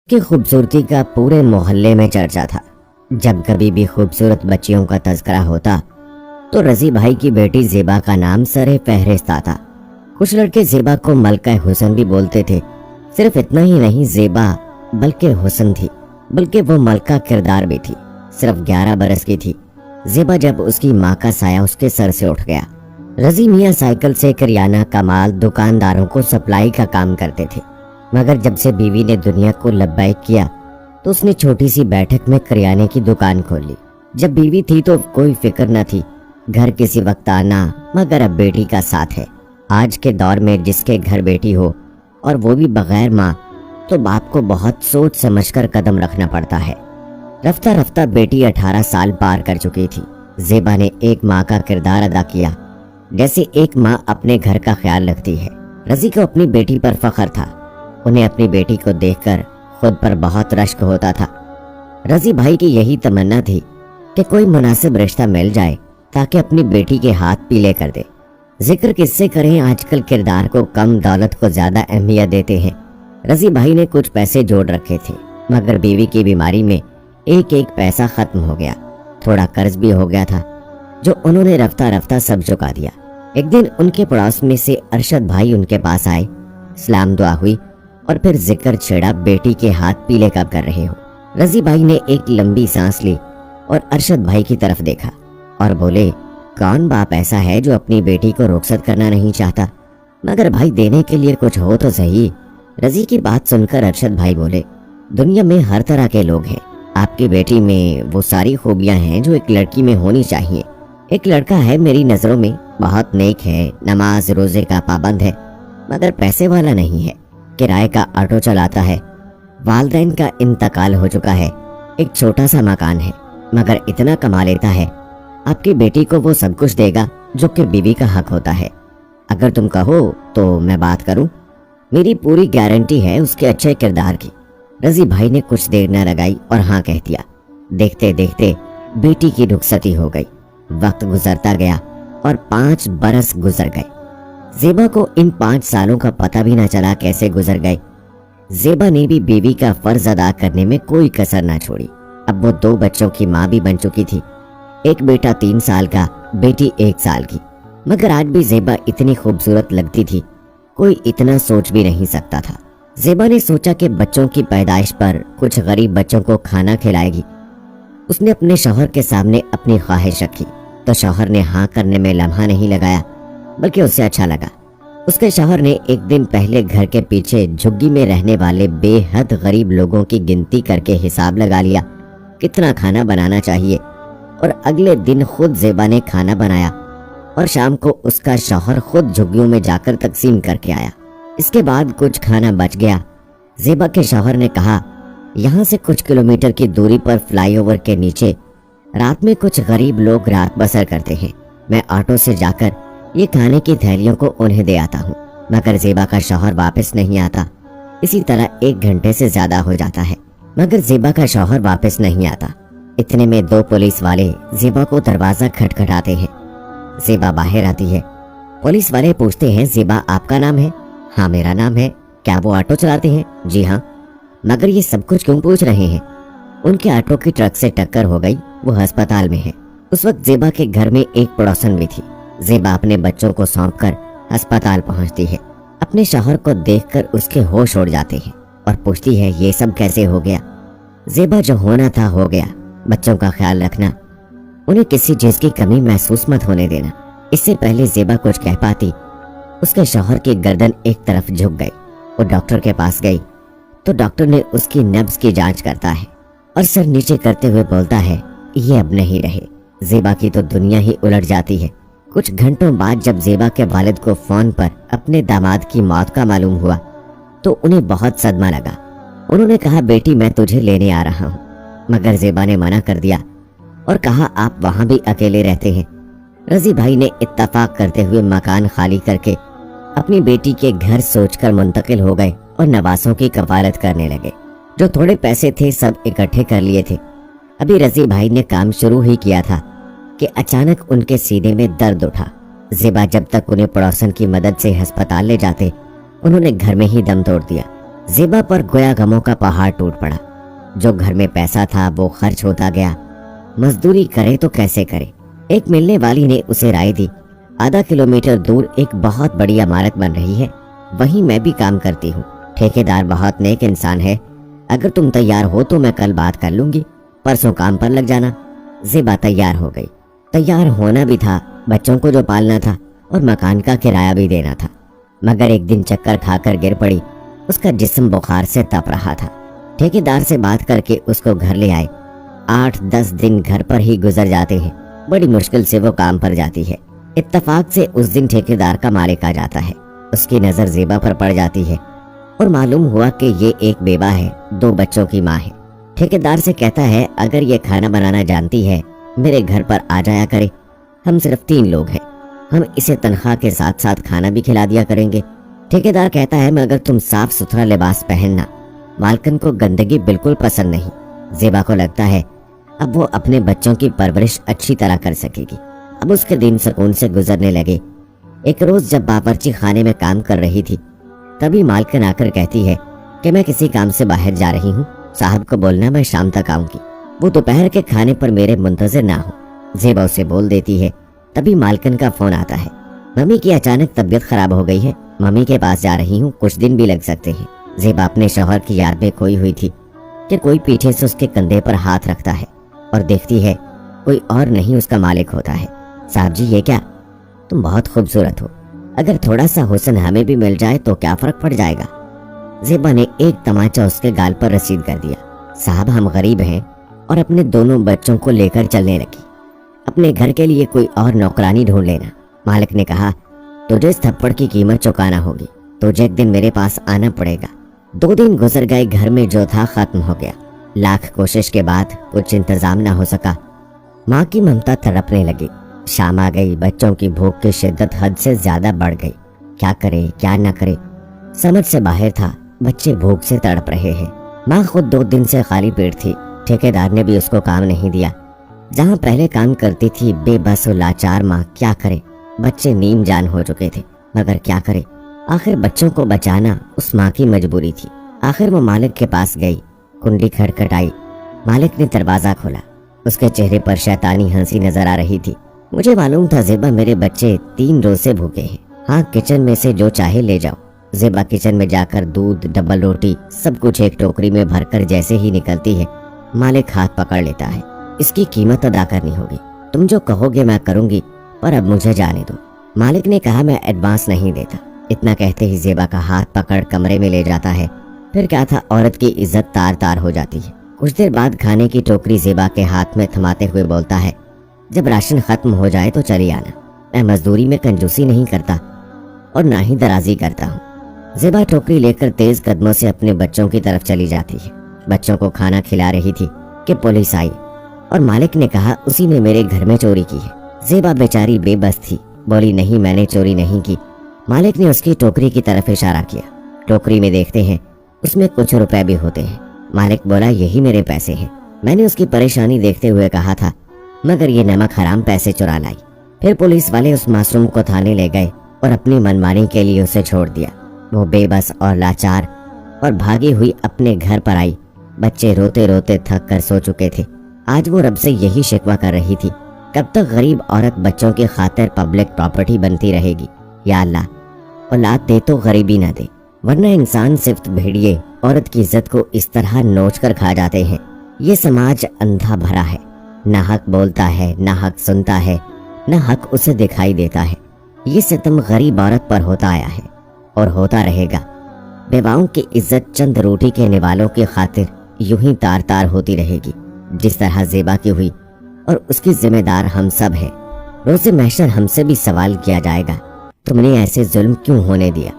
की खूबसूरती का पूरे मोहल्ले में चर्चा था। जब कभी भी खूबसूरत बच्चियों का तज़किरा होता तो रज़ी भाई की बेटी ज़ेबा का नाम सरे फहरिस्त आता। कुछ लड़के ज़ेबा को मलका हुस्न भी बोलते थे। सिर्फ इतना ही नहीं, ज़ेबा बल्कि हुस्न थी, बल्कि वो मलका किरदार भी थी। सिर्फ 11 बरस की थी ज़ेबा जब उसकी माँ का साया उसके सर से उठ गया। रज़ी मियाँ साइकिल से करियाना का माल दुकानदारों को सप्लाई का काम करते थे, मगर जब से बीवी ने दुनिया को लब्बैक किया तो उसने छोटी सी बैठक में करियाने की दुकान खोल ली। जब बीवी थी तो कोई फिक्र न थी, घर किसी वक्त आना, मगर अब बेटी का साथ है। आज के दौर में जिसके घर बेटी हो और वो भी बगैर माँ, तो बाप को बहुत सोच समझकर कदम रखना पड़ता है। रफ्ता रफ्ता बेटी 18 साल पार कर चुकी थी। ज़ेबा ने एक माँ का किरदार अदा किया, जैसे एक माँ अपने घर का ख्याल रखती है। रज़ी को अपनी बेटी पर फख्र था। उन्हें अपनी बेटी को देखकर खुद पर बहुत रश्क होता था। रज़ी भाई की यही तमन्ना थी कि कोई मुनासिब रिश्ता मिल जाए ताकि अपनी बेटी के हाथ पीले कर दे। जिक्र किससे करें, आजकल किरदार को कम, दौलत को ज्यादा अहमियत देते हैं। रज़ी भाई ने कुछ पैसे जोड़ रखे थे, मगर बीवी की बीमारी में एक एक पैसा खत्म हो गया। थोड़ा कर्ज भी हो गया था जो उन्होंने रफ्ता रफ्ता सब चुका दिया। एक दिन उनके पड़ोस में से अरशद भाई उनके पास आए, सलाम दुआ हुई और फिर जिक्र छेड़ा, बेटी के हाथ पीले कब कर रहे हो। रज़ी भाई ने एक लंबी सांस ली और अरशद भाई की तरफ देखा और बोले, कौन बाप ऐसा है जो अपनी बेटी को रुखसत करना नहीं चाहता, मगर भाई देने के लिए कुछ हो तो सही। रज़ी की बात सुनकर अरशद भाई बोले, दुनिया में हर तरह के लोग हैं। आपकी बेटी में वो सारी खूबियां हैं जो एक लड़की में होनी चाहिए। एक लड़का है मेरी नज़रों में, बहुत नेक है, नमाज रोजे का पाबंद है, मगर पैसे वाला नहीं है। किराए का ऑटो चलाता है, वालिदैन का इंतकाल हो चुका है, एक छोटा सा मकान है, मगर इतना कमा लेता है आपकी बेटी को वो सब कुछ देगा जो कि बीवी का हक होता है। अगर तुम कहो तो मैं बात करूं, मेरी पूरी गारंटी है उसके अच्छे किरदार की। रज़ी भाई ने कुछ देर न लगाई और हाँ कह दिया। देखते देखते बेटी की रुखसती हो गई। वक्त गुजरता गया और 5 बरस गुजर गए। ज़ेबा को इन 5 सालों का पता भी न चला कैसे गुजर गए। ज़ेबा ने भी बीवी का फर्ज अदा करने में कोई कसर ना छोड़ी। अब वो 2 बच्चों की माँ भी बन चुकी थी, एक बेटा 3 साल का, बेटी 1 साल की। मगर आज भी ज़ेबा इतनी खूबसूरत लगती थी, कोई इतना सोच भी नहीं सकता था। ज़ेबा ने सोचा कि बच्चों की पैदाइश पर कुछ गरीब बच्चों को खाना खिलाएगी। उसने अपने शौहर के सामने अपनी ख्वाहिश रखी तो शौहर ने हाँ करने में लम्हा नहीं लगाया, बल्कि उसे अच्छा लगा। उसके शौहर ने एक दिन पहले घर के पीछे झुग्गी में रहने वाले बेहद गरीब लोगों की गिनती करके हिसाब लगा लिया कितना खाना बनाना चाहिए, और अगले दिन खुद ज़ेबा ने खाना बनाया और शाम को उसका शौहर खुद झुग्गियों में जाकर तकसीम करके आया। इसके बाद कुछ खाना बच गया। ज़ेबा के शौहर ने कहा, यहाँ से कुछ किलोमीटर की दूरी पर फ्लाईओवर के नीचे रात में कुछ गरीब लोग रात बसर करते हैं। मैं ऑटो से जाकर ये खाने की थैलियों को उन्हें दे आता हूँ। मगर ज़ेबा का शौहर वापस नहीं आता। इसी तरह 1 घंटे से ज्यादा हो जाता है, मगर ज़ेबा का शौहर वापस नहीं आता। इतने में 2 पुलिस वाले ज़ेबा को दरवाजा खटखटाते हैं। ज़ेबा बाहर आती है। पुलिस वाले पूछते हैं, ज़ेबा आपका नाम है? हाँ मेरा नाम है। क्या वो ऑटो चलाते हैं? जी हाँ। मगर ये सब कुछ क्यों पूछ रहे हैं? उनके ऑटो की ट्रक से टक्कर हो गई, वो अस्पताल में है। उस वक्त ज़ेबा के घर में एक पड़ोसन भी थी। ज़ेबा अपने बच्चों को सौंपकर अस्पताल पहुंचती है। अपने शौहर को देखकर उसके होश उड़ जाते हैं और पूछती है, ये सब कैसे हो गया? ज़ेबा, जो होना था हो गया। बच्चों का ख्याल रखना, उन्हें किसी चीज की कमी महसूस मत होने देना। इससे पहले ज़ेबा कुछ कह पाती, उसके शौहर की गर्दन एक तरफ झुक गई। वो डॉक्टर के पास गई तो डॉक्टर ने उसकी नब्ज की जांच करता है और सर नीचे करते हुए बोलता है, ये अब नहीं रहे। ज़ेबा की तो दुनिया ही उलट जाती है। कुछ घंटों बाद जब ज़ेबा के वालिद को फोन पर अपने दामाद की मौत का मालूम हुआ तो उन्हें बहुत सदमा लगा। उन्होंने कहा, बेटी मैं तुझे लेने आ रहा हूँ। मगर ज़ेबा ने मना कर दिया और कहा, आप वहां भी अकेले रहते हैं। रज़ी भाई ने इत्तफाक करते हुए मकान खाली करके अपनी बेटी के घर सोचकर मुंतकिल हो गए और नवासों की कफालत करने लगे। जो थोड़े पैसे थे सब इकट्ठे कर लिए थे। अभी रज़ी भाई ने काम शुरू ही किया था कि अचानक उनके सीने में दर्द उठा। ज़ेबा जब तक उन्हें पड़ोसन की मदद से अस्पताल ले जाते, उन्होंने घर में ही दम तोड़ दिया। ज़ेबा पर गोया गमों का पहाड़ टूट पड़ा। जो घर में पैसा था वो खर्च होता गया। मजदूरी करे तो कैसे करे। एक मिलने वाली ने उसे राय दी, आधा किलोमीटर दूर एक बहुत बड़ी इमारत बन रही है, वहीं मैं भी काम करती हूँ। ठेकेदार बहुत नेक इंसान है। अगर तुम तैयार हो तो मैं कल बात कर लूंगी, परसों काम पर लग जाना। ज़ेबा तैयार हो गई। तैयार होना भी था, बच्चों को जो पालना था और मकान का किराया भी देना था। मगर एक दिन चक्कर खाकर गिर पड़ी। उसका जिस्म बुखार से तप रहा था। ठेकेदार से बात करके उसको घर ले आए। 8-10 दिन घर पर ही गुजर जाते हैं। बड़ी मुश्किल से वो काम पर जाती है। इत्तफाक से उस दिन ठेकेदार का मालिक आ जाता है। उसकी नज़र ज़ेबा पर पड़ जाती है और मालूम हुआ कि ये एक बेवा है, 2 बच्चों की माँ है। ठेकेदार से कहता है, अगर ये खाना बनाना जानती है मेरे घर पर आ जाया करे। हम सिर्फ 3 लोग हैं, हम इसे तनख्वाह के साथ साथ खाना भी खिला दिया करेंगे। ठेकेदार कहता है, मगर तुम साफ सुथरा लिबास पहनना। मालकिन को गंदगी बिल्कुल पसंद नहीं। ज़ेबा को लगता है अब वो अपने बच्चों की परवरिश अच्छी तरह कर सकेगी। अब उसके दिन सुकून से गुजरने लगे। एक रोज जब बावर्ची खाने में काम कर रही थी, तभी मालकिन आकर कहती है कि मैं किसी काम से बाहर जा रही हूँ, साहब को बोलना मैं शाम तक आऊंगी, वो दोपहर के खाने पर मेरे मुंतजर ना हो। ज़ेबा उसे बोल देती है। तभी मालकिन का फोन आता है, मम्मी की अचानक तबीयत खराब हो गई है, मम्मी के पास जा रही हूँ, कुछ दिन भी लग सकते हैं। ज़ेबा अपने शौहर की याद में खोई हुई थी कि कोई पीछे से उसके कंधे पर हाथ रखता है और देखती है कोई और नहीं उसका मालिक होता है। साहब जी ये क्या, तुम बहुत खूबसूरत हो, अगर थोड़ा सा हुस्न हमें भी मिल जाए तो क्या फर्क पड़ जाएगा। ज़ेबा ने एक तमाचा उसके गाल पर रसीद कर दिया। साहब हम गरीब हैं और अपने दोनों बच्चों को लेकर चलने लगी, अपने घर के लिए कोई और नौकरानी ढूंढ लेना। मालिक ने कहा, तुझे इस थप्पड़ की कीमत चुकाना होगी, तुझे एक दिन मेरे पास आना पड़ेगा। 2 दिन गुजर गए, घर में जो था खत्म हो गया। लाख कोशिश के बाद कुछ इंतजाम ना हो सका। माँ की ममता तड़पने लगी। शाम आ गई, बच्चों की भूख की शिद्दत हद से ज्यादा बढ़ गई। क्या करे क्या न करे, समझ से बाहर था। बच्चे भूख से तड़प रहे हैं। माँ खुद 2 दिन से खाली पेट थी। ठेकेदार ने भी उसको काम नहीं दिया। जहाँ पहले काम करती थी, बेबस और लाचार माँ क्या करे। बच्चे नीम जान हो चुके थे, मगर क्या करे। आखिर बच्चों को बचाना उस माँ की मजबूरी थी। आखिर वो मालिक के पास गई, कुंडी खटखटाई। मालिक ने दरवाजा खोला। उसके चेहरे पर शैतानी हंसी नजर आ रही थी। मुझे मालूम था ज़ेबा, मेरे बच्चे 3 रोज से भूखे हैं। हाँ, किचन में से जो चाहे ले जाओ। ज़ेबा किचन में जाकर दूध, डबल रोटी, सब कुछ एक टोकरी में भरकर जैसे ही निकलती है, मालिक हाथ पकड़ लेता है। इसकी कीमत अदा करनी होगी, तुम जो कहोगे मैं करूंगी, पर अब मुझे जाने दो। मालिक ने कहा, मैं एडवांस नहीं देता। इतना कहते ही ज़ेबा का हाथ पकड़ कमरे में ले जाता है। फिर क्या था, औरत की इज्जत तार तार हो जाती है। कुछ देर बाद खाने की टोकरी ज़ेबा के हाथ में थमाते हुए बोलता है, जब राशन खत्म हो जाए तो चली आना। मैं मजदूरी में कंजूसी नहीं करता और ना ही दराजी करता हूँ। ज़ेबा टोकरी लेकर तेज कदमों से अपने बच्चों की तरफ चली जाती है। बच्चों को खाना खिला रही थी कि पुलिस आई और मालिक ने कहा, उसी ने मेरे घर में चोरी की है। ज़ेबा बेचारी बेबस थी, बोली, नहीं मैंने चोरी नहीं की। मालिक ने उसकी टोकरी की तरफ इशारा किया। टोकरी में देखते हैं उसमें कुछ रुपए भी होते हैं। मालिक बोला, यही मेरे पैसे हैं। मैंने उसकी परेशानी देखते हुए कहा था, मगर ये नमक हराम पैसे चुरा लाई। फिर पुलिस वाले उस मासूम को थाने ले गए और अपनी मनमानी के लिए उसे छोड़ दिया। वो बेबस और लाचार और भागी हुई अपने घर पर आई। बच्चे रोते रोते थक कर सो चुके थे। आज वो रब से यही शिकवा कर रही थी, कब तक गरीब औरत बच्चों की खातिर पब्लिक प्रॉपर्टी बनती रहेगी। या अल्लाह, औलाद दे तो गरीबी न दे, वरना इंसान सिर्फ भेड़िए औरत की इज्जत को इस तरह नोच कर खा जाते हैं। ये समाज अंधा भरा है, ना हक बोलता है, ना हक सुनता है, ना हक उसे दिखाई देता है। ये सितम गरीब औरत पर होता आया है और होता रहेगा। बेवाओं की इज्जत चंद रोटी के निवालों की खातिर यूं ही तार तार होती रहेगी, जिस तरह ज़ेबा की हुई। और उसकी जिम्मेदार हम सब है। रोज़े महशर हमसे भी सवाल किया जाएगा, तुमने ऐसे जुल्म क्यों होने दिया।